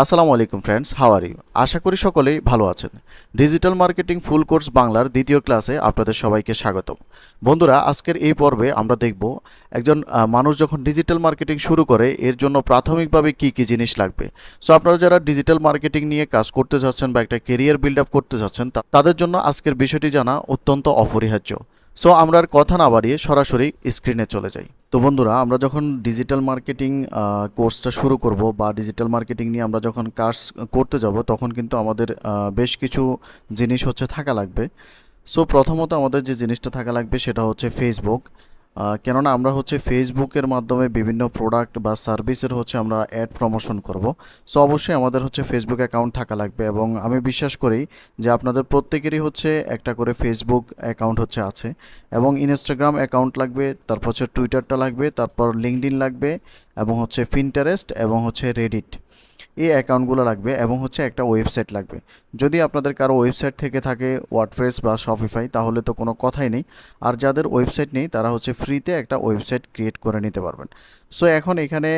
আসসালামু আলাইকুম friends, how are you? আশা করি সকলেই ভালো আছেন। ডিজিটাল মার্কেটিং ফুল কোর্স বাংলার দ্বিতীয় ক্লাসে আপনাদের সবাইকে স্বাগতম। বন্ধুরা, আজকের এই পর্বে আমরা দেখব একজন মানুষ যখন ডিজিটাল মার্কেটিং শুরু করে এর জন্য প্রাথমিকভাবে কি কি জিনিস লাগবে। সো আপনারা যারা ডিজিটাল মার্কেটিং নিয়ে কাজ করতে চাচ্ছেন বা একটা কেরিয়ার বিল্ড আপ করতে চাচ্ছেন তাদের জন্য আজকের বিষয়টি জানা অত্যন্ত অপরিহার্য। সো আমরা আর কথা না বাড়িয়ে সরাসরি স্ক্রিনে চলে যাই। তো বন্ধুরা, আমরা যখন ডিজিটাল মার্কেটিং কোর্সটা শুরু করব বা ডিজিটাল মার্কেটিং নিয়ে আমরা যখন কাজ করতে যাব তখন কিন্তু আমাদের বেশ কিছু জিনিস হচ্ছে থাকা লাগবে। সো প্রথমত আমাদের যে জিনিসটা থাকা লাগবে সেটা হচ্ছে ফেসবুক। কেননা আমরা হচ্ছে ফেসবুকের মাধ্যমে বিভিন্ন প্রোডাক্ট বা সার্ভিসের হচ্ছে আমরা অ্যাড প্রমোশন করব। সো অবশ্যই আমাদের হচ্ছে ফেসবুক অ্যাকাউন্ট থাকা লাগবে এবং আমি বিশ্বাস করি যে আপনাদের প্রত্যেকেরই হচ্ছে একটা করে ফেসবুক অ্যাকাউন্ট হচ্ছে আছে এবং ইনস্টাগ্রাম অ্যাকাউন্ট লাগবে, তারপর হচ্ছে টুইটারটা লাগবে, তারপর লিঙ্কডইন লাগবে এবং হচ্ছে পিন্টারেস্ট এবং হচ্ছে রেডিট, এই অ্যাকাউন্টগুলো লাগবে এবং হচ্ছে একটা ওয়েবসাইট লাগবে। যদি আপনাদের কারো ওয়েবসাইট থেকে থাকে ওয়ার্ডপ্রেস বা শপিফাই তাহলে তো কোনো কথাই নেই, আর যাদের ওয়েবসাইট নেই তারা হচ্ছে ফ্রিতে একটা ওয়েবসাইট ক্রিয়েট করে নিতে পারবেন। সো এখন এখানে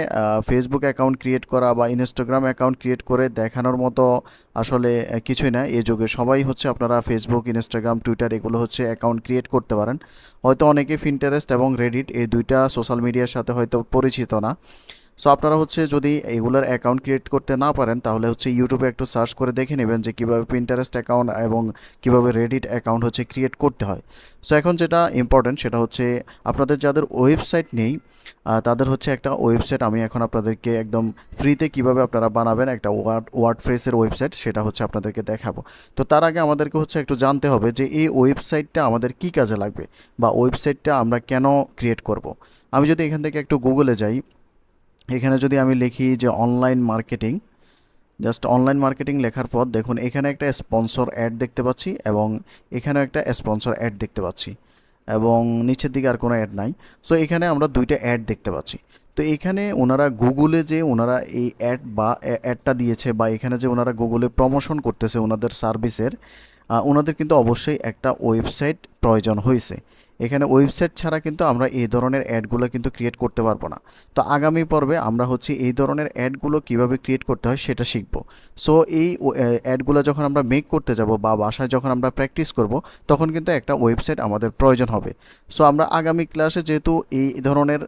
ফেসবুক অ্যাকাউন্ট ক্রিয়েট করা বা ইনস্টাগ্রাম অ্যাকাউন্ট ক্রিয়েট করে দেখানোর মতো আসলে কিছুই না। এই যুগে সবাই হচ্ছে আপনারা ফেসবুক, ইনস্টাগ্রাম, টুইটার এগুলো হচ্ছে অ্যাকাউন্ট ক্রিয়েট করতে পারেন। হয়তো অনেকে পিন্টারেস্ট এবং রেডিট এই দুইটা সোশ্যাল মিডিয়ার সাথে হয়তো পরিচিত না। সো আপনারা হচ্ছে যদি এগুলোর অ্যাকাউন্ট ক্রিয়েট করতে না পারেন তাহলে হচ্ছে ইউটিউবে একটু সার্চ করে দেখে নেবেন যে কীভাবে পিন্টারেস্ট অ্যাকাউন্ট এবং কীভাবে রেডিট অ্যাকাউন্ট হচ্ছে ক্রিয়েট করতে হয়। সো এখন যেটা ইম্পর্টেন্ট সেটা হচ্ছে আপনাদের যাদের ওয়েবসাইট নেই তাদের হচ্ছে একটা ওয়েবসাইট আমি এখন আপনাদেরকে একদম ফ্রিতে কিভাবে আপনারা বানাবেন একটা ওয়ার্ডপ্রেসের ওয়েবসাইট সেটা হচ্ছে আপনাদেরকে দেখাবো। তো তার আগে আমাদেরকে হচ্ছে একটু জানতে হবে যে এই ওয়েবসাইটটা আমাদের কী কাজে লাগবে বা ওয়েবসাইটটা আমরা কেন ক্রিয়েট করব। আমি যদি এখান থেকে একটু গুগলে যাই, এখানে যদি আমি লিখি যে online marketing, just online marketing লেখার পর দেখুন এখানে একটা স্পন্সর অ্যাড দেখতে পাচ্ছি এবং এখানেও একটা স্পন্সর অ্যাড দেখতে পাচ্ছি এবং নিচের দিকে আর কোনো অ্যাড নাই। সো এখানে আমরা দুইটা অ্যাড দেখতে পাচ্ছি। তো এখানে ওনারা গুগলে যে ওনারা এই অ্যাড বা অ্যাডটা দিয়েছে বা এখানে যে ওনারা গুগলে প্রমোশন করতেছে ওনাদের সার্ভিসের, ওনাদের কিন্তু অবশ্যই একটা ওয়েবসাইট প্রয়োজন হয়েছে। এখানে ওয়েবসাইট ছাড়া কিন্তু আমরা এই ধরনের অ্যাডগুলো কিন্তু ক্রিয়েট করতে পারবো না। তো আগামী পর্বে আমরা হচ্ছে এই ধরনের অ্যাডগুলো কিভাবে ক্রিয়েট করতে হয় সেটা শিখব। সো এই অ্যাডগুলো যখন আমরা মেক করতে যাব বা বাসায় যখন আমরা প্র্যাকটিস করব তখন কিন্তু একটা ওয়েবসাইট আমাদের প্রয়োজন হবে। সো আমরা আগামী ক্লাসে যেহেতু এই ধরনের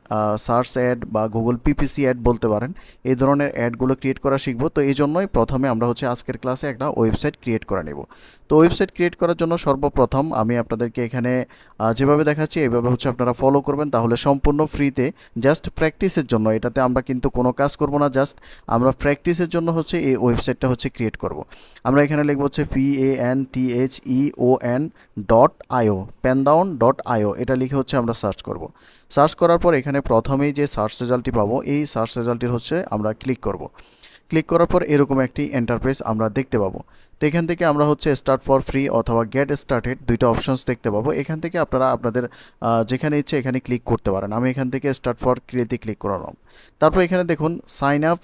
সার্চ অ্যাড বা গুগল পিপিসি অ্যাড বলতে পারেন এই ধরনের অ্যাডগুলো ক্রিয়েট করা শিখব। তো এই জন্যই প্রথমে আমরা হচ্ছে আজকের ক্লাসে একটা ওয়েবসাইট ক্রিয়েট করে নেব। তো ওয়েবসাইট ক্রিয়েট করার জন্য সর্বপ্রথম আমি আপনাদেরকে এখানে যেভাবে দেখাচ্ছি এইভাবে হচ্ছে আপনারা ফলো করবেন, তাহলে সম্পূর্ণ ফ্রিতে জাস্ট প্র্যাকটিসের জন্য, এটাতে আমরা কিন্তু কোনো কাজ করব না, জাস্ট আমরা প্র্যাকটিসের জন্য হচ্ছে এই ওয়েবসাইটটা হচ্ছে ক্রিয়েট করব। আমরা এখানে লিখব হচ্ছে PANTHEON.IO, pandaon.io, এটা লিখে হচ্ছে আমরা সার্চ করব। সার্চ করার পর এখানে প্রথমেই যে সার্চ রেজাল্টটি পাবো এই সার্চ রেজাল্টটির হচ্ছে আমরা ক্লিক করব। ক্লিক করার পর এরকম একটি এন্টারপ্রাইজ আমরা দেখতে পাবো। তো এখান থেকে আমরা হচ্ছে স্টার্ট ফর ফ্রি অথবা গেট স্টার্টেড দুইটা অপশনস দেখতে পাবো। এখান থেকে আপনারা আপনাদের যেখানে ইচ্ছে এখানে ক্লিক করতে পারেন। আমি এখান থেকে স্টার্ট ফর ফ্রিতে ক্লিক করলাম। তারপর এখানে দেখুন সাইন আপ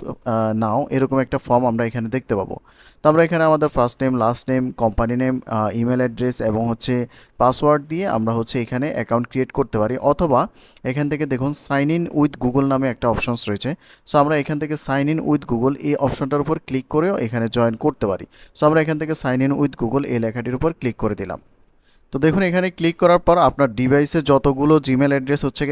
নাও, এরকম একটা ফর্ম আমরা এখানে দেখতে পাবো। তো আমরা এখানে আমাদের first name, last name, company name, email address এবং হচ্ছে পাসওয়ার্ড দিয়ে আমরা হচ্ছে এখানে অ্যাকাউন্ট ক্রিয়েট করতে পারি, অথবা এখান থেকে দেখুন সাইন ইন উইথ গুগল নামে একটা অপশনস রয়েছে। সো আমরা এখান থেকে সাইন ইন উইথ গুগল এই অপশনটার উপর ক্লিক করেও এখানে জয়েন করতে পারি। সো আমরা এখান থেকে সাইন ইন উইথ গুগল এই লেখাটির উপর ক্লিক করে দিলাম। তো দেখুন এখানে ক্লিক করার পর আপনার ডিভাইসে যতগুলো জিমেল অ্যাড্রেস হচ্ছে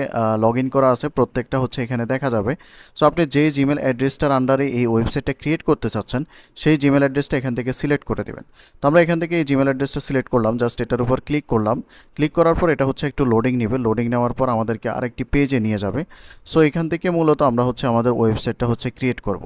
লগ ইন করা আছে প্রত্যেকটা হচ্ছে এখানে দেখা যাবে। সো আপনি যেই জিমেল অ্যাড্রেসটার আন্ডারে এই ওয়েবসাইটটা ক্রিয়েট করতে চাচ্ছেন সেই জিমেল অ্যাড্রেসটা এখান থেকে সিলেক্ট করে দেবেন। তো আমরা এখান থেকে এই জিমেল অ্যাড্রেসটা সিলেক্ট করলাম, জাস্ট এটার উপর ক্লিক করলাম। ক্লিক করার পর এটা হচ্ছে একটু লোডিং নেবে, লোডিং নেওয়ার পর আমাদেরকে আরেকটি পেজে নিয়ে যাবে। সো এখান থেকে মূলত আমরা হচ্ছে আমাদের ওয়েবসাইটটা হচ্ছে ক্রিয়েট করব।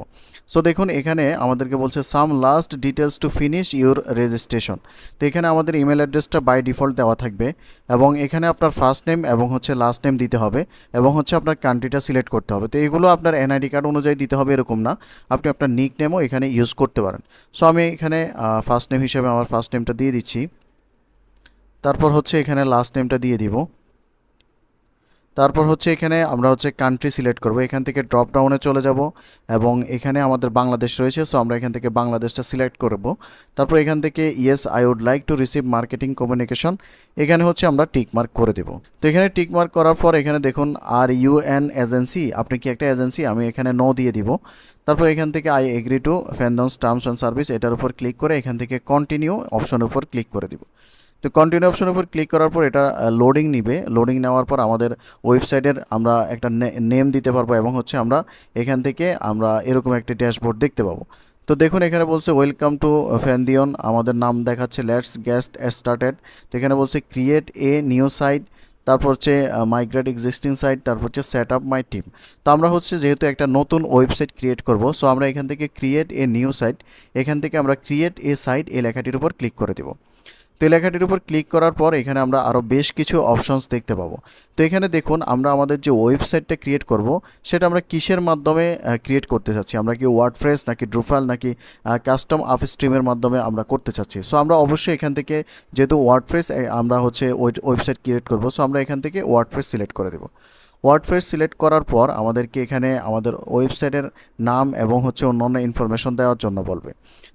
সো দেখুন এখানে আমাদেরকে বলছে some last details to finish your registration. তো এখানে আমাদের ইমেল অ্যাড্রেসটা বাই ডিফল্ট দেওয়া থাকবে এবং এখানে আপনার ফার্স্ট নেম এবং হচ্ছে লাস্ট নেম দিতে হবে এবং হচ্ছে আপনার কান্ট্রিটা সিলেক্ট করতে হবে। তো এগুলো আপনার এনআইডি কার্ড অনুযায়ী দিতে হবে এরকম না, আপনি আপনার নিক নেমও এখানে ইউজ করতে পারেন। সো আমি এখানে ফার্স্ট নেম হিসেবে আমার ফার্স্ট নেমটা দিয়ে দিচ্ছি, তারপর হচ্ছে এখানে লাস্ট নেমটা দিয়ে দিব। তারপর হচ্ছে এখানে আমরা হচ্ছে কান্ট্রি সিলেক্ট করব, এখান থেকে ড্রপ ডাউনে চলে যাব এবং এখানে আমাদের বাংলাদেশ রয়েছে, সো আমরা এখান থেকে বাংলাদেশটা সিলেক্ট করব। তারপর এখান থেকে yes I would like to receive marketing communication, এখানে হচ্ছে আমরা টিক মার্ক করে দেব। তো এখানে টিক মার্ক করার পর এখানে দেখুন আর ইউ এন এজেন্সি, আপনি কি একটা এজেন্সি, আমি এখানে নো দিয়ে দিব। তারপর এখান থেকে I agree to Fandom's terms and service, এটার উপর ক্লিক করে এখান থেকে কন্টিনিউ অপশনের উপর ক্লিক করে দিব। তো কন্টিনিউ অপশনের উপর ক্লিক করার পর এটা লোডিং নিবে, লোডিং নেওয়ার পর আমাদের ওয়েবসাইটের আমরা একটা নেম দিতে পারবো এবং হচ্ছে আমরা এখান থেকে আমরা এরকম একটা ড্যাশবোর্ড দেখতে পাবো। তো দেখুন এখানে বলছে ওয়েলকাম টু ফ্যান্দিয়ন, আমাদের নাম দেখাচ্ছে লেটস গেট স্টার্টেড। তো এখানে বলছে ক্রিয়েট এ নিউ সাইট, তারপর হচ্ছে মাইগ্রেট এক্সিস্টিং সাইট, তারপর হচ্ছে সেট আপ মাই টিম। তো আমরা হচ্ছে যেহেতু একটা নতুন ওয়েবসাইট ক্রিয়েট করব, সো আমরা এখান থেকে ক্রিয়েট এ নিউ সাইট, এখান থেকে আমরা ক্রিয়েট এ সাইট এই লেখাটির উপর ক্লিক করে দেব। তো এই লেখাটির উপর ক্লিক করার পর এখানে আমরা আরও বেশ কিছু অপশনস দেখতে পাবো। তো এখানে দেখুন আমরা আমাদের যে ওয়েবসাইটটা ক্রিয়েট করব সেটা আমরা কিসের মাধ্যমে ক্রিয়েট করতে চাচ্ছি, আমরা কি ওয়ার্ডপ্রেস নাকি ড্রুফাল নাকি কাস্টম আপ স্ট্রিমের মাধ্যমে আমরা করতে চাচ্ছি। সো আমরা অবশ্যই এখান থেকে যেহেতু ওয়ার্ডপ্রেস আমরা হচ্ছে ওয়েবসাইট ক্রিয়েট করব, সো আমরা এখান থেকে ওয়ার্ডপ্রেস সিলেক্ট করে দেব। ওয়ার্ডপ্রেস সিলেক্ট করার পর আমাদেরকে এখানে আমাদের ওয়েবসাইটের নাম এবং হচ্ছে অন্যান্য ইনফরমেশন দেওয়ার জন্য বলবে।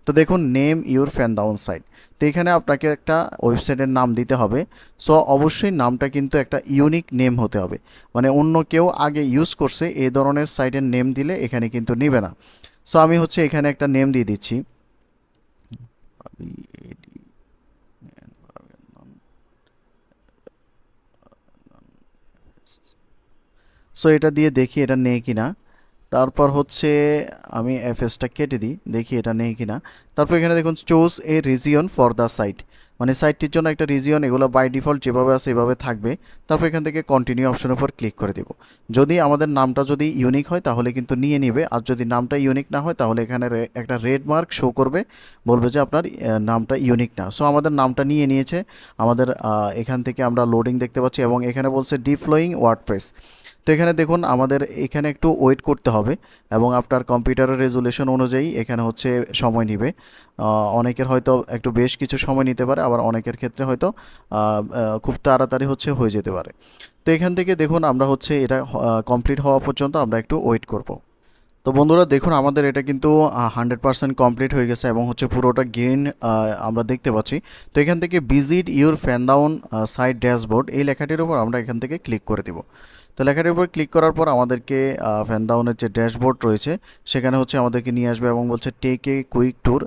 তো দেখুন name your Fandom site, তো এখানে আপনাকে একটা ওয়েবসাইটের নাম দিতে হবে। সো অবশ্যই নামটা কিন্তু একটা ইউনিক নেম হতে হবে, মানে অন্য কেউ আগে ইউজ করছে এই ধরনের সাইটের নেম দিলে এখানে কিন্তু নেবে না। সো আমি হচ্ছে এখানে একটা নেম দিয়ে দিচ্ছি, সো এটা দিয়ে দেখি এটা নেই কিনা। তারপর হচ্ছে আমি এফএসটা কেটে দিই, দেখি এটা নেই কিনা। তারপর এখানে দেখুন choose a region for the site, মানে সাইটটির জন্য একটা রিজিয়ন, এগুলো বাই ডিফল্ট যেভাবে আছে এভাবে থাকবে। তারপর এখান থেকে কন্টিনিউ অপশনের উপর ক্লিক করে দেব। যদি আমাদের নামটা যদি ইউনিক হয় তাহলে কিন্তু নিয়ে নেবে, আর যদি নামটা ইউনিক না হয় তাহলে এখানে একটা রেড মার্ক শো করবে, বলবে যে আপনার নামটা ইউনিক না। সো আমাদের নামটা নিয়ে নিয়েছে, আমাদের এখান থেকে আমরা লোডিং দেখতে পাচ্ছি এবং এখানে বলছে ডিপ্লয়িং ওয়ার্ডপ্রেস। তো এখানে দেখুন আমাদের এখানে একটু ওয়েট করতে হবে এবং আপনার কম্পিউটারের রেজুলেশন অনুযায়ী এখানে হচ্ছে সময় নেবে। অনেকের হয়তো একটু বেশ কিছু সময় নিতে পারে, আবার অনেকের ক্ষেত্রে হয়তো খুব তাড়াতাড়ি হচ্ছে হয়ে যেতে পারে। তো এখান থেকে দেখুন আমরা হচ্ছে এটা কমপ্লিট হওয়া পর্যন্ত আমরা একটু ওয়েট করব। তো বন্ধুরা দেখুন আমাদের এটা কিন্তু 100% কমপ্লিট হয়ে গেছে এবং হচ্ছে পুরোটা গ্রিন আমরা দেখতে পাচ্ছি। তো এখান থেকে visit your Fandom site dashboard এই লেখাটির উপর আমরা এখান থেকে ক্লিক করে দিব। তো লেখাটির উপর ক্লিক করার পর আমাদেরকে ফ্যান ডাউনের যে ড্যাশবোর্ড রয়েছে সেখানে হচ্ছে আমাদেরকে নিয়ে আসবে এবং বলছে take a quick tour,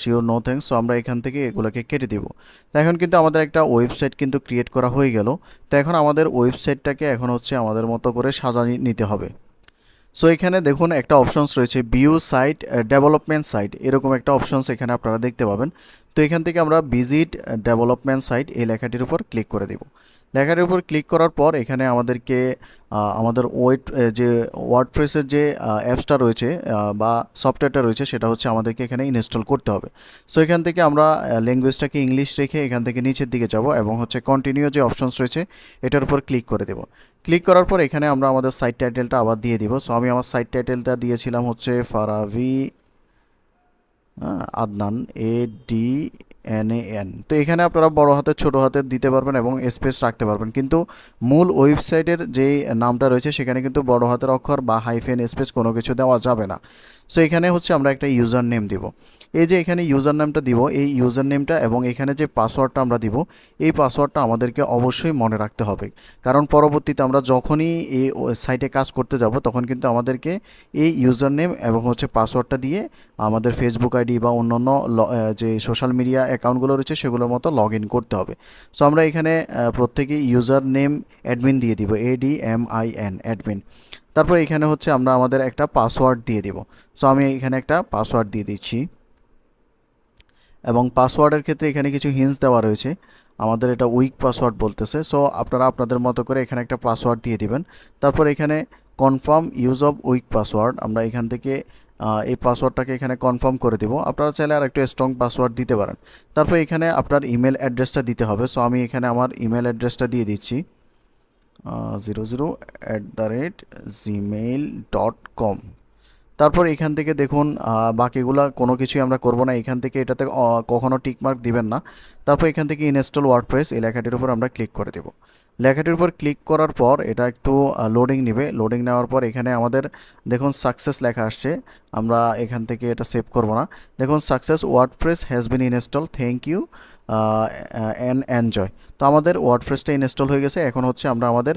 sure no thanks. So আমরা এখান থেকে এগুলোকে কেটে দিব। তো এখন কিন্তু আমাদের একটা ওয়েবসাইট কিন্তু ক্রিয়েট করা হয়ে গেল। তো এখন আমাদের ওয়েবসাইটটাকে এখন হচ্ছে আমাদের মতো করে সাজিয়ে নিতে হবে। সো এখানে দেখুন একটা অপশনস রয়েছে ভিউ সাইট ডেভেলপমেন্ট সাইট, এরকম একটা অপশনস এখানে আপনারা দেখতে পাবেন। তো এখান থেকে আমরা ভিজিট ডেভেলপমেন্ট সাইট এই লেখাটির উপর ক্লিক করে দেব। লেখাটির উপর ক্লিক করার পর এখানে আমাদেরকে আমাদের যে ওয়ার্ডপ্রেসের যে অ্যাপসটা রয়েছে বা সফটওয়্যারটা রয়েছে সেটা হচ্ছে আমাদেরকে এখানে ইনস্টল করতে হবে। সো এখান থেকে আমরা ল্যাঙ্গুয়েজটাকে ইংলিশ রেখে এখান থেকে নিচের দিকে যাব এবং হচ্ছে কন্টিনিউ যে অপশনস রয়েছে এটার উপর ক্লিক করে দেব। ক্লিক করার পর এখানে আমরা আমাদের সাইট টাইটেলটা আবার দিয়ে দিব। সো আমি আমার সাইট টাইটেলটা দিয়েছিলাম হচ্ছে ফারাভি আদনান ADNAN। তো এখানে আপনারা বড় হাতের ছোট হাতের দিতে পারবেন এবং স্পেস রাখতে পারবেন, কিন্তু মূল ওয়েবসাইটের যে নামটা রয়েছে সেখানে কিন্তু বড় হাতের অক্ষর বা হাইফেন স্পেস কোনো কিছু দেওয়া যাবে না। সো এখানে হচ্ছে আমরা একটা ইউজার নেম দিব। এই যে এখানে ইউজার নেমটা দিব, এই ইউজার নেমটা এবং এখানে যে পাসওয়ার্ডটা আমরা দিব এই পাসওয়ার্ডটা আমাদেরকে অবশ্যই মনে রাখতে হবে, কারণ পরবর্তীতে আমরা যখনই এই সাইটে কাজ করতে যাব তখন কিন্তু আমাদেরকে এই ইউজার নেম এবং হচ্ছে পাসওয়ার্ডটা দিয়ে আমাদের ফেসবুক আইডি বা অন্যান্য যে সোশ্যাল মিডিয়া অ্যাকাউন্টগুলো রয়েছে সেগুলোর মতো লগ ইন করতে হবে। সো আমরা এখানে প্রত্যেকেই ইউজার নেম অ্যাডমিন দিয়ে দিব, ADMIN অ্যাডমিন। তারপর এখানে হচ্ছে আমরা আমাদের একটা পাসওয়ার্ড দিয়ে দিব। সো আমি এখানে একটা পাসওয়ার্ড দিয়ে দিচ্ছি এবং পাসওয়ার্ডের ক্ষেত্রে এখানে কিছু হিন্টস দেওয়া রয়েছে, আমাদের এটা উইক পাসওয়ার্ড বলতেছে। সো আপনারা আপনাদের মতো করে এখানে একটা পাসওয়ার্ড দিয়ে দিবেন। তারপর এখানে confirm use of week password, আমরা এখান থেকে এই পাসওয়ার্ডটাকে এখানে কনফার্ম করে দেব। আপনারা চাইলে আর একটু স্ট্রং পাসওয়ার্ড দিতে পারেন। তারপর এখানে আপনার ইমেল অ্যাড্রেসটা দিতে হবে। সো আমি এখানে আমার ইমেল অ্যাড্রেসটা দিয়ে দিচ্ছি 00@gmail.com। তারপর এখান থেকে দেখুন বাকিগুলা কোনো কিছুই আমরা করব না, এখান থেকে এটাতে কখনো টিকমার্ক দিবেন না। তারপর এখান থেকে ইনস্টল ওয়ার্ডপ্রেস এই লেখাটির উপর আমরা ক্লিক করে দেব। লেখাটির উপর ক্লিক করার পর এটা একটু লোডিং নেবে। লোডিং নেওয়ার পর এখানে আমাদের দেখুন সাকসেস লেখা আসছে। আমরা এখান থেকে এটা সেভ করব না। দেখুন success WordPress has been install, thank you and enjoy. তো আমাদের ওয়ার্ডপ্রেসটা ইনস্টল হয়ে গেছে। এখন হচ্ছে আমরা আমাদের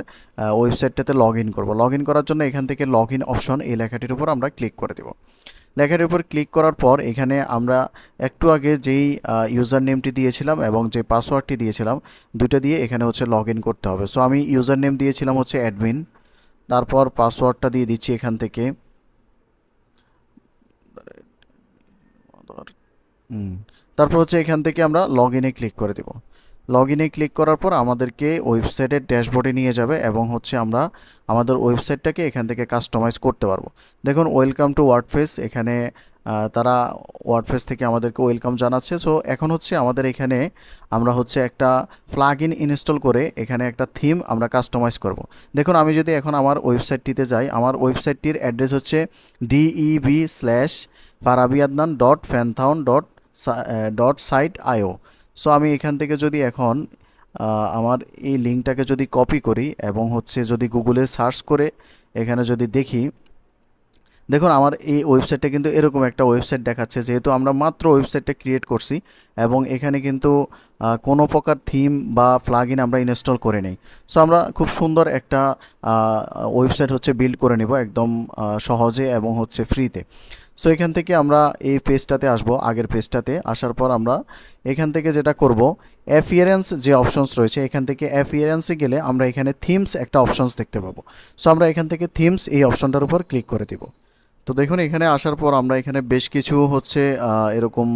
ওয়েবসাইটটাতে লগ ইন করবো। লগ ইন করার জন্য এখান থেকে লগ ইন অপশন এই লেখাটির উপর আমরা ক্লিক করে দেবো। লেখাটির উপর ক্লিক করার পর এখানে আমরা একটু আগে যেই ইউজার নেমটি দিয়েছিলাম এবং যে পাসওয়ার্ডটি দিয়েছিলাম দুটো দিয়ে এখানে হচ্ছে লগ ইন করতে হবে। সো আমি ইউজার নেম দিয়েছিলাম হচ্ছে অ্যাডমিন, তারপর পাসওয়ার্ডটা দিয়ে দিচ্ছি এখান থেকে। তারপর হচ্ছে এখান থেকে আমরা লগ ইনে ক্লিক করে দেব। লগ ইনে ক্লিক করার পর আমাদেরকে ওয়েবসাইটের ড্যাশবোর্ডে নিয়ে যাবে এবং হচ্ছে আমরা আমাদের ওয়েবসাইটটাকে এখান থেকে কাস্টমাইজ করতে পারবো। দেখুন ওয়েলকাম টু ওয়ার্ডপ্রেস, এখানে তারা ওয়ার্ডপ্রেস থেকে আমাদেরকে ওয়েলকাম জানাচ্ছে। সো এখন হচ্ছে আমাদের এখানে আমরা হচ্ছে একটা প্লাগইন ইনস্টল করে এখানে একটা থিম আমরা কাস্টমাইজ করব। দেখুন আমি যদি এখন আমার ওয়েবসাইটটিতে যাই, আমার ওয়েবসাইটটির অ্যাড্রেস হচ্ছে deb/farabiadnan.fantown.site.io। সো আমি এখান থেকে যদি এখন আমার এই লিঙ্কটাকে যদি কপি করি এবং হচ্ছে যদি গুগলে সার্চ করে এখানে যদি দেখি, দেখুন আমার এই ওয়েবসাইটটা কিন্তু এরকম একটা ওয়েবসাইট দেখাচ্ছে, যেহেতু আমরা মাত্র ওয়েবসাইটটা ক্রিয়েট করছি এবং এখানে কিন্তু কোনো প্রকার থিম বা প্লাগইন আমরা ইনস্টল করে নেই। সো আমরা খুব সুন্দর একটা ওয়েবসাইট হচ্ছে বিল্ড করে নেব একদম সহজে এবং হচ্ছে ফ্রিতে। সো এখান থেকে আমরা এই পেজটাতে আসব, আগের পেজটাতে আসার পর আমরা এখান থেকে যেটা করব, অ্যাপিয়ারেন্স যে অপশনস রয়েছে এখান থেকে অ্যাপিয়ারেন্সে গেলে আমরা এখানে থিমস একটা অপশনস দেখতে পাবো। সো আমরা এখান থেকে থিমস এই অপশনটার উপর ক্লিক করে দিব। তো দেখুন এখানে আসার পর আমরা এখানে বেশ কিছু হচ্ছে এরকম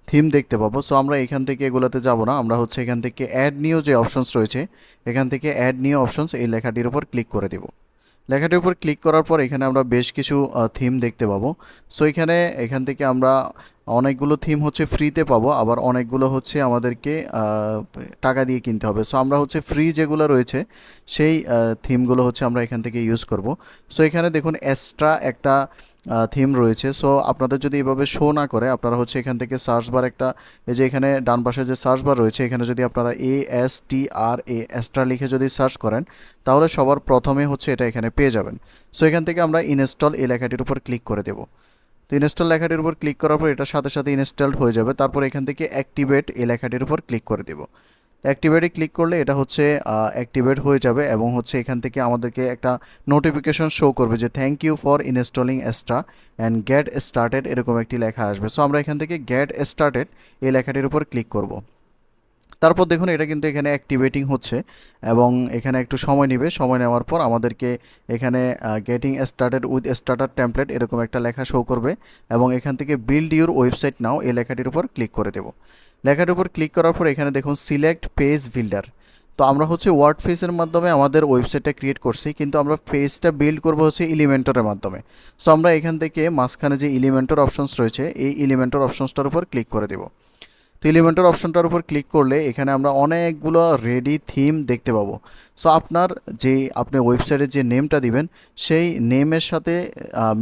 থিম দেখতে পাবো। সো আমরা এখান থেকে এগুলোতে যাব না, আমরা হচ্ছে এখান থেকে অ্যাড নিউ যে অপশনস রয়েছে এখান থেকে অ্যাড নিউ অপশনস এই লেখাটির উপর ক্লিক করে দেব। লেখাটির উপর ক্লিক করার পর এখানে আমরা বেশ কিছু থিম দেখতে পাবো। সো এখান থেকে আমরা অনেকগুলো থিম হচ্ছে ফ্রিতে পাবো, আবার অনেকগুলো হচ্ছে আমাদেরকে টাকা দিয়ে কিনতে হবে। সো আমরা হচ্ছে ফ্রি যেগুলো রয়েছে সেই থিমগুলো হচ্ছে আমরা এখান থেকে ইউজ করব। সো এখানে দেখুন এক্সট্রা একটা থিম রয়েছে। সো আপনাদের যদি এভাবে শো না করে আপনারা হচ্ছে এখান থেকে সার্চ বার একটা, এই যে এখানে ডান পাশে যে সার্চ বার রয়েছে এখানে যদি আপনারা এক্সট্রা লিখে যদি সার্চ করেন তাহলে সবার প্রথমে হচ্ছে এটা এখানে পেয়ে যাবেন। সো এখান থেকে আমরা ইনস্টল এই লেখাটির উপর ক্লিক করে দেব। তো ইনস্টল লেখাটির উপর ক্লিক করার পর এটার সাথে সাথে ইনস্টলড হয়ে যাবে। তারপর এখান থেকে অ্যাক্টিভেট এই লেখাটির উপর ক্লিক করে দেব। অ্যাক্টিভেটে ক্লিক করলে এটা হচ্ছে অ্যাক্টিভেট হয়ে যাবে এবং হচ্ছে এখান থেকে আমাদেরকে একটা নোটিফিকেশন শো করবে যে thank you for installing extra and get started, এরকম একটি লেখা আসবে। সো আমরা এখান থেকে গেট স্টার্টেড এই লেখাটির উপর ক্লিক করব। তারপর দেখুন এটা কিন্তু এখানে অ্যাক্টিভেটিং হচ্ছে এবং এখানে একটু সময় নেবে। সময় নেওয়ার পর আমাদেরকে এখানে getting started with starter template এরকম একটা লেখা শো করবে এবং এখান থেকে বিল্ড ইউর ওয়েবসাইট নাও এই লেখাটির উপর ক্লিক করে দেব। লেখাটির উপর ক্লিক করার পর এখানে দেখুন সিলেক্ট পেজ বিল্ডার। তো আমরা হচ্ছে ওয়ার্ডপ্রেসের মাধ্যমে আমাদের ওয়েবসাইটটা ক্রিয়েট করছি, কিন্তু আমরা পেজটা বিল্ড করব হচ্ছে এলিমেন্টরের মাধ্যমে। সো আমরা এখান থেকে মাঝখানে যে এলিমেন্টর অপশনস রয়েছে এই এলিমেন্টর অপশনসটার উপর ক্লিক করে দেব। তো এলিমেন্টর অপশনটার উপর ক্লিক করলে এখানে আমরা অনেকগুলো রেডি থিম দেখতে পাবো। সো আপনার যে আপনি ওয়েবসাইটের যে নেমটা দিবেন সেই নেমের সাথে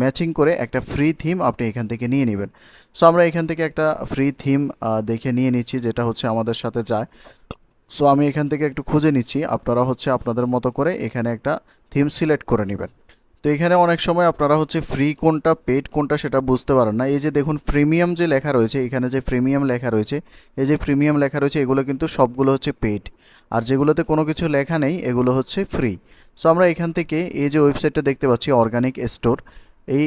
ম্যাচিং করে একটা ফ্রি থিম আপনি এখান থেকে নিয়ে নেবেন। সো আমরা এখান থেকে একটা ফ্রি থিম দেখে নিয়ে নিচ্ছি যেটা হচ্ছে আমাদের সাথে যায়। সো আমি এখান থেকে একটু খুঁজে নিচ্ছি, আপনারা হচ্ছে আপনাদের মতো করে এখানে একটা থিম সিলেক্ট করে নেবেন। তো এখানে অনেক সময় আপনারা হচ্ছে ফ্রি কোনটা পেড কোনটা সেটা বুঝতে পারেন না। এই যে দেখুন প্রিমিয়াম যে লেখা রয়েছে এখানে যে প্রিমিয়াম লেখা রয়েছে, এই যে প্রিমিয়াম লেখা রয়েছে এগুলো কিন্তু সবগুলো হচ্ছে পেড, আর যেগুলোতে কোনো কিছু লেখা নেই এগুলো হচ্ছে ফ্রি। সো আমরা এখান থেকে এই যে ওয়েবসাইটটা দেখতে পাচ্ছি অর্গানিক স্টোর, এই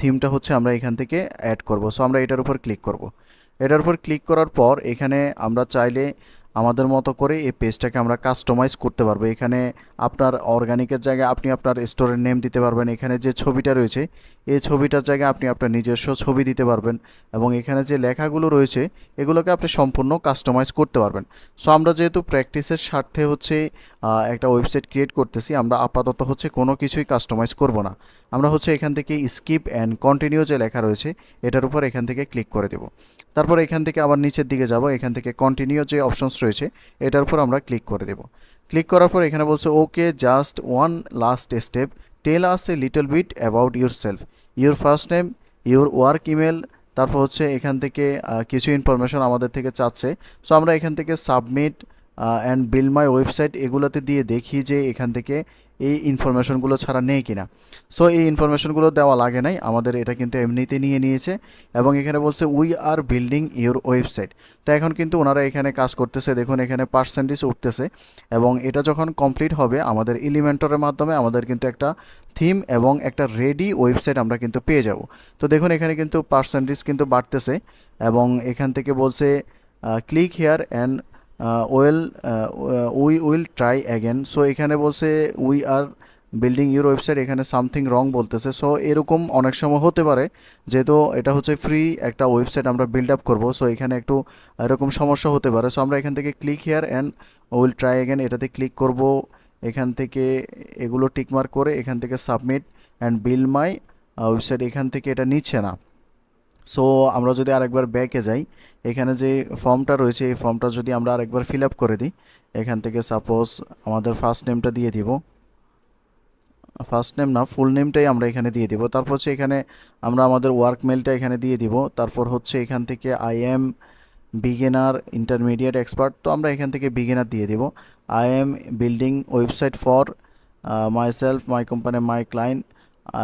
থিমটা হচ্ছে আমরা এখান থেকে অ্যাড করব। সো আমরা এটার উপর ক্লিক করব। এটার উপর ক্লিক করার পর এখানে আমরা চাইলে আমাদের মতো করে এই পেজটাকে আমরা কাস্টমাইজ করতে পারবো। এখানে আপনার অর্গানিকের জায়গায় আপনি আপনার স্টোরের নেম দিতে পারবেন, এখানে যে ছবিটা রয়েছে এই ছবিটার জায়গায় আপনি আপনার নিজস্ব ছবি দিতে পারবেন এবং এখানে যে লেখাগুলো রয়েছে এগুলোকে আপনি সম্পূর্ণ কাস্টমাইজ করতে পারবেন। সো আমরা যেহেতু প্র্যাকটিসের স্বার্থে হচ্ছে একটা ওয়েবসাইট ক্রিয়েট করতেছি, আমরা আপাতত হচ্ছে কোনো কিছুই কাস্টমাইজ করব না। আমরা হচ্ছে এখান থেকে স্কিপ অ্যান্ড কন্টিনিউ যে লেখা রয়েছে এটার উপর এখান থেকে ক্লিক করে দেব। তারপর এখান থেকে আবার নিচের দিকে যাব, এখান থেকে কন্টিনিউ যে অপশনস রয়েছে এটার উপর আমরা ক্লিক করে দেব। ক্লিক করার পর এখানে বলছে okay just one last step, tell us a little bit about yourself, your first name, your work email. তারপর হচ্ছে এখান থেকে কিছু ইনফরমেশন আমাদের থেকে চাচ্ছে। সো আমরা এখান থেকে submit and bill my website এগুলোতে দিয়ে দেখি যে এখান থেকে এই ইনফরমেশনগুলো ছাড়া নেই কিনা। সো এই ইনফরমেশনগুলো দেওয়া লাগে নাই, আমাদের এটা কিন্তু এমনিতে নিয়ে নিয়েছে এবং এখানে বলছে we are building your website. তো এখন কিন্তু ওনারা এখানে কাজ করতেছে, দেখুন এখানে পার্সেন্টেজ উঠতেছে এবং এটা যখন কমপ্লিট হবে আমাদের এলিমেন্টরের মাধ্যমে আমাদের কিন্তু একটা থিম এবং একটা রেডি ওয়েবসাইট আমরা কিন্তু পেয়ে যাব। তো দেখুন এখানে কিন্তু পার্সেন্টেজ কিন্তু বাড়তেছে এবং এখান থেকে বলছে click here and we will try again. So এখানে বলছে we are building your website, এখানে সামথিং রং বলতেছে। সো এরকম অনেক সময় হতে পারে, যেহেতু এটা হচ্ছে ফ্রি একটা ওয়েবসাইট আমরা বিল্ড আপ করবো, সো এখানে একটু এরকম সমস্যা হতে পারে। সো আমরা এখান থেকে click here and will try again এটাতে ক্লিক করব। এখান থেকে এগুলো টিকমার্ক করে এখান থেকে submit and bill my website, এখান থেকে এটা নিচ্ছে না। সো আমরা যদি আরেকবার ব্যাকে যাই, এখানে যে ফর্মটা রয়েছে এই ফর্মটা যদি আমরা আরেকবার ফিল আপ করে দিই, এখান থেকে সাপোজ আমাদের ফার্স্ট নেমটা দিয়ে দিব, ফার্স্ট নেম না ফুল নেমটাই আমরা এখানে দিয়ে দিব। তারপর হচ্ছে এখানে আমরা আমাদের ওয়ার্ক মেলটা এখানে দিয়ে দিব। তারপর হচ্ছে এখান থেকে I am beginner, intermediate, expert, তো আমরা এখান থেকে বিগিনার দিয়ে দিব। I am building website for my self, my company, my client,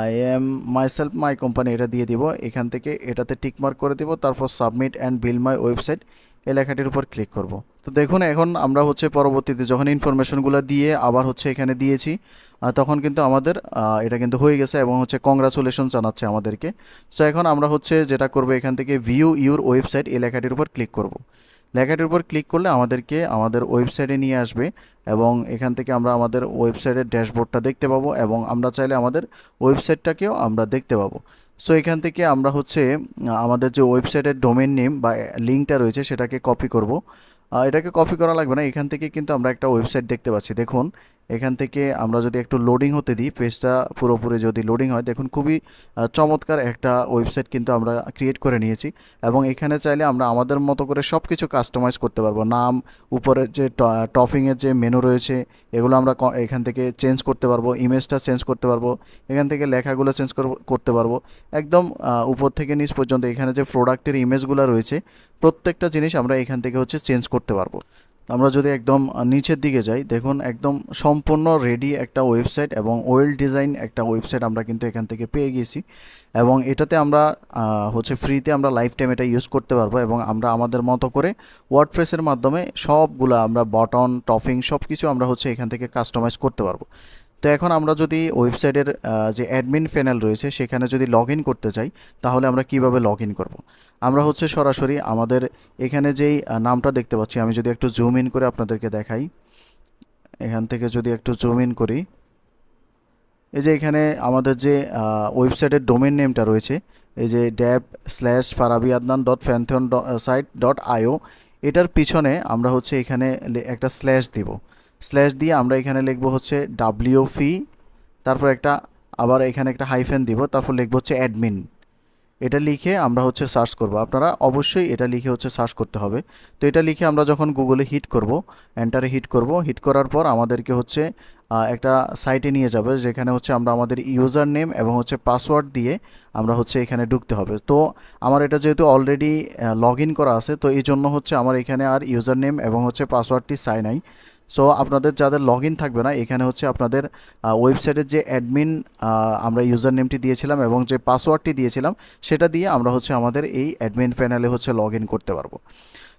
I am myself my company, এটা দিয়ে দিব। এখান থেকে এটাতে টিকমার্ক করে দিব, তারপর submit and bill my website এই লেখাটির উপর ক্লিক করব। তো দেখুন এখন আমরা হচ্ছে পরবর্তীতে যখন ইনফরমেশনগুলো দিয়ে আবার হচ্ছে এখানে দিয়েছি তখন কিন্তু আমাদের এটা কিন্তু হয়ে গেছে এবং হচ্ছে কংগ্রাচুলেশন জানাচ্ছে আমাদেরকে। সো এখন আমরা হচ্ছে যেটা করব এখান থেকে ভিউ ইউর ওয়েবসাইট এই লেখাটির উপর ক্লিক করব। লেখাটির উপর ক্লিক করলে আমাদেরকে আমাদের ওয়েবসাইটে নিয়ে আসবে এবং এখান থেকে আমরা আমাদের ওয়েবসাইটের ড্যাশবোর্ডটা দেখতে পাবো এবং আমরা চাইলে আমাদের ওয়েবসাইটটাকেও আমরা দেখতে পাবো। সো এখান থেকে আমরা হচ্ছে আমাদের যে ওয়েবসাইটের ডোমেন নেম বা লিঙ্কটা রয়েছে সেটাকে কপি করব। এটাকে কপি করা লাগবে না, এখান থেকে কিন্তু আমরা একটা ওয়েবসাইট দেখতে পাচ্ছি। দেখুন এখান থেকে আমরা যদি একটু লোডিং হতে দিই, পেজটা পুরোপুরি যদি লোডিং হয়, দেখুন খুবই চমৎকার একটা ওয়েবসাইট কিন্তু আমরা ক্রিয়েট করে নিয়েছি এবং এখানে চাইলে আমরা আমাদের মতো করে সব কিছু কাস্টমাইজ করতে পারবো। নাম, উপরের যে টপিংয়ের যে মেনু রয়েছে এগুলো আমরা এখান থেকে চেঞ্জ করতে পারবো, ইমেজটা চেঞ্জ করতে পারবো, এখান থেকে লেখাগুলো চেঞ্জ করতে পারবো একদম উপর থেকে নিচ পর্যন্ত। এখানে যে প্রোডাক্টের ইমেজগুলো রয়েছে প্রত্যেকটা জিনিস আমরা এখান থেকে হচ্ছে চেঞ্জ করতে পারবো। আমরা যদি একদম নিচের দিকে যাই, দেখুন একদম সম্পূর্ণ রেডি একটা ওয়েবসাইট এবং ওয়েল ডিজাইন একটা ওয়েবসাইট আমরা কিন্তু এখান থেকে পেয়ে গেছি এবং এটাতে আমরা হচ্ছে ফ্রিতে আমরা লাইফ টাইম এটা ইউজ করতে পারবো এবং আমরা আমাদের মতো করে ওয়ার্ডপ্রেসের মাধ্যমে সবগুলো আমরা বটন, টপিং সব কিছু আমরা হচ্ছে এখান থেকে কাস্টমাইজ করতে পারবো। তো এখন আমরা যদি ওয়েবসাইটের যে অ্যাডমিন প্যানেল রয়েছে সেখানে যদি লগ ইন করতে চাই তাহলে আমরা কিভাবে লগ ইন করবো? আমরা হচ্ছে সরাসরি আমাদের এখানে যেই নামটা দেখতে পাচ্ছি, আমি যদি একটু জুম ইন করে আপনাদেরকে দেখাই, এখান থেকে যদি একটু জুম ইন করি, এই যে এখানে আমাদের যে ওয়েবসাইটের ডোমেন নেমটা রয়েছে, এই যে dev/farabiadnan.fantheon.site.io, এটার পিছনে আমরা হচ্ছে এখানে একটা স্ল্যাশ দিব। স্ল্যাশ দিয়ে আমরা এখানে লিখব হচ্ছে WFI, তারপর একটা আবার এখানে একটা হাইফেন দিব, তারপর লিখব হচ্ছে অ্যাডমিন। এটা লিখে আমরা হচ্ছে সার্চ করব। আপনারা অবশ্যই এটা লিখে হচ্ছে সার্চ করতে হবে। তো এটা লিখে আমরা যখন গুগলে হিট করব, এন্টারে হিট করব, হিট করার পর আমাদেরকে হচ্ছে একটা সাইটে নিয়ে যাবে যেখানে হচ্ছে আমরা আমাদের ইউজার নেম এবং হচ্ছে পাসওয়ার্ড দিয়ে আমরা হচ্ছে এখানে ঢুকতে হবে। তো আমার এটা যেহেতু অলরেডি লগ ইন করা আছে, তো এই জন্য হচ্ছে আমার এখানে আর ইউজার নেম এবং হচ্ছে পাসওয়ার্ডটি চাই নাই। সো আপনাদের যাদের লগ ইন থাকবে না, এখানে হচ্ছে আপনাদের ওয়েবসাইটের যে অ্যাডমিন আমরা ইউজার নেমটি দিয়েছিলাম এবং যে পাসওয়ার্ডটি দিয়েছিলাম সেটা দিয়ে আমরা হচ্ছে আমাদের এই অ্যাডমিন প্যানেলে হচ্ছে লগ ইন করতে পারবো।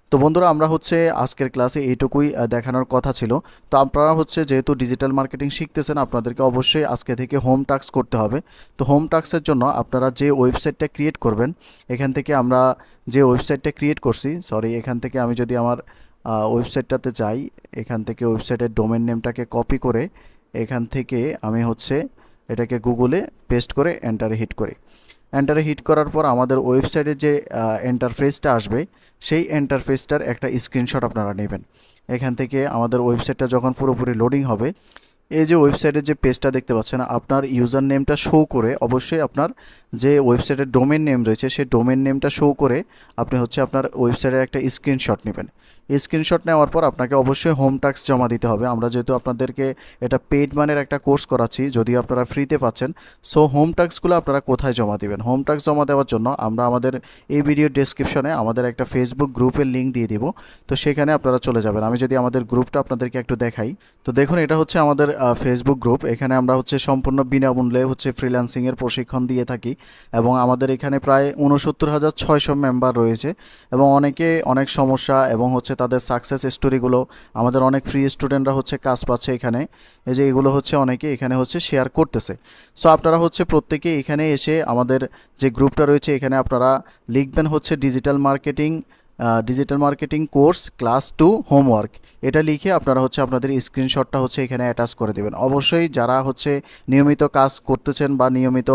তো বন্ধুরা আমরা হচ্ছে আজকের ক্লাসে এইটুকুই দেখানোর কথা ছিল। তো আপনারা হচ্ছে যেহেতু ডিজিটাল মার্কেটিং শিখতেছেন, আপনাদেরকে অবশ্যই আজকে থেকে হোম টাস্ক করতে হবে। তো হোম টাস্কের জন্য আপনারা যে ওয়েবসাইটটা ক্রিয়েট করবেন, এখান থেকে আমরা যে ওয়েবসাইটটা ক্রিয়েট করছি, এখান থেকে আমি যদি আমার ওয়েবসাইটটাতে যাই, এখান থেকে ওয়েবসাইটের ডোমেন নেমটাকে কপি করে এখান থেকে আমি হচ্ছে এটাকে গুগলে পেস্ট করে এন্টারে হিট করি। এন্টারে হিট করার পর আমাদের ওয়েবসাইটের যে ইন্টারফেসটা আসবে সেই ইন্টারফেসটার একটা স্ক্রিনশট আপনারা নেবেন। এখান থেকে আমাদের ওয়েবসাইটটা যখন পুরোপুরি লোডিং হবে, এই যে ওয়েবসাইটের যে পেজটা দেখতে পাচ্ছেন, আপনার ইউজার নেমটা শো করে, অবশ্যই আপনার যে ওয়েবসাইটের ডোমেন নেম রয়েছে সেই ডোমেন নেমটা শো করে আপনি হচ্ছে আপনার ওয়েবসাইটের একটা স্ক্রিনশট নেবেন। স্ক্রিনশট নেওয়ার পর আপনাকে অবশ্যই হোম টাস্ক জমা দিতে হবে। আমরা যেহেতু আপনাদেরকে এটা পেইড মানের একটা কোর্স করাচ্ছি, যদি আপনারা ফ্রিতে পাচ্ছেন, সো হোম টাস্কগুলো আপনারা কোথায় জমা দিবেন? হোম টাস্ক জমা দেওয়ার জন্য আমরা আমাদের এই ভিডিও ডেসক্রিপশনে আমাদের একটা ফেসবুক গ্রুপের লিঙ্ক দিয়ে দিব, তো সেখানে আপনারা চলে যাবেন। আমি যদি আমাদের গ্রুপটা আপনাদেরকে একটু দেখাই, তো দেখুন এটা হচ্ছে আমাদের ফেসবুক গ্রুপ। এখানে আমরা হচ্ছে সম্পূর্ণ বিনামূল্যে হচ্ছে ফ্রিল্যান্সিংয়ের প্রশিক্ষণ দিয়ে থাকি এবং আমাদের এখানে প্রায় ৬৯,৬০০ মেম্বার রয়েছে এবং অনেকে অনেক সমস্যা এবং হচ্ছে তাদের সাকসেস স্টোরিগুলো, আমাদের অনেক ফ্রি স্টুডেন্টরা হচ্ছে কাজ পাচ্ছে এখানে, এই যে এগুলো হচ্ছে অনেকে এখানে হচ্ছে শেয়ার করতেছে। সো আপনারা হচ্ছে প্রত্যেকে এখানে এসে আমাদের যে গ্রুপটা রয়েছে এখানে আপনারা লিখবেন হচ্ছে digital marketing course class 2 homework, এটা লিখে আপনারা হচ্ছে আপনাদের স্ক্রিনশটটা হচ্ছে এখানে অ্যাটাচ করে দেবেন। অবশ্যই যারা হচ্ছে নিয়মিত কাজ করতেছেন বা নিয়মিত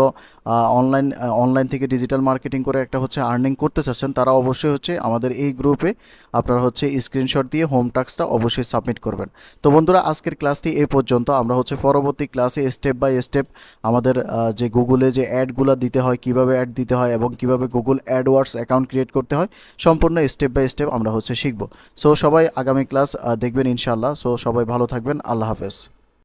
অনলাইন থেকে ডিজিটাল মার্কেটিং করে একটা হচ্ছে আর্নিং করতে চাচ্ছেন, তারা অবশ্যই হচ্ছে আমাদের এই গ্রুপে আপনারা হচ্ছে স্ক্রিনশট দিয়ে হোম টাস্কটা অবশ্যই সাবমিট করবেন। তো বন্ধুরা, আজকের ক্লাসটি এই পর্যন্ত। আমরা হচ্ছে পরবর্তী ক্লাসে স্টেপ বাই স্টেপ আমাদের যে গুগলে যে অ্যাডগুলো দিতে হয়, কিভাবে অ্যাড দিতে হয় এবং কিভাবে গুগল অ্যাডওয়ার্ডস অ্যাকাউন্ট ক্রিয়েট করতে হয়, সম্পূর্ণ স্টেপ বাই স্টেপ আমরা হচ্ছে শিখব। সো সবাই আগামী ক্লাস দেখবেন ইনশাআল্লাহ। সো সবাই ভালো থাকবেন। আল্লাহ হাফেজ।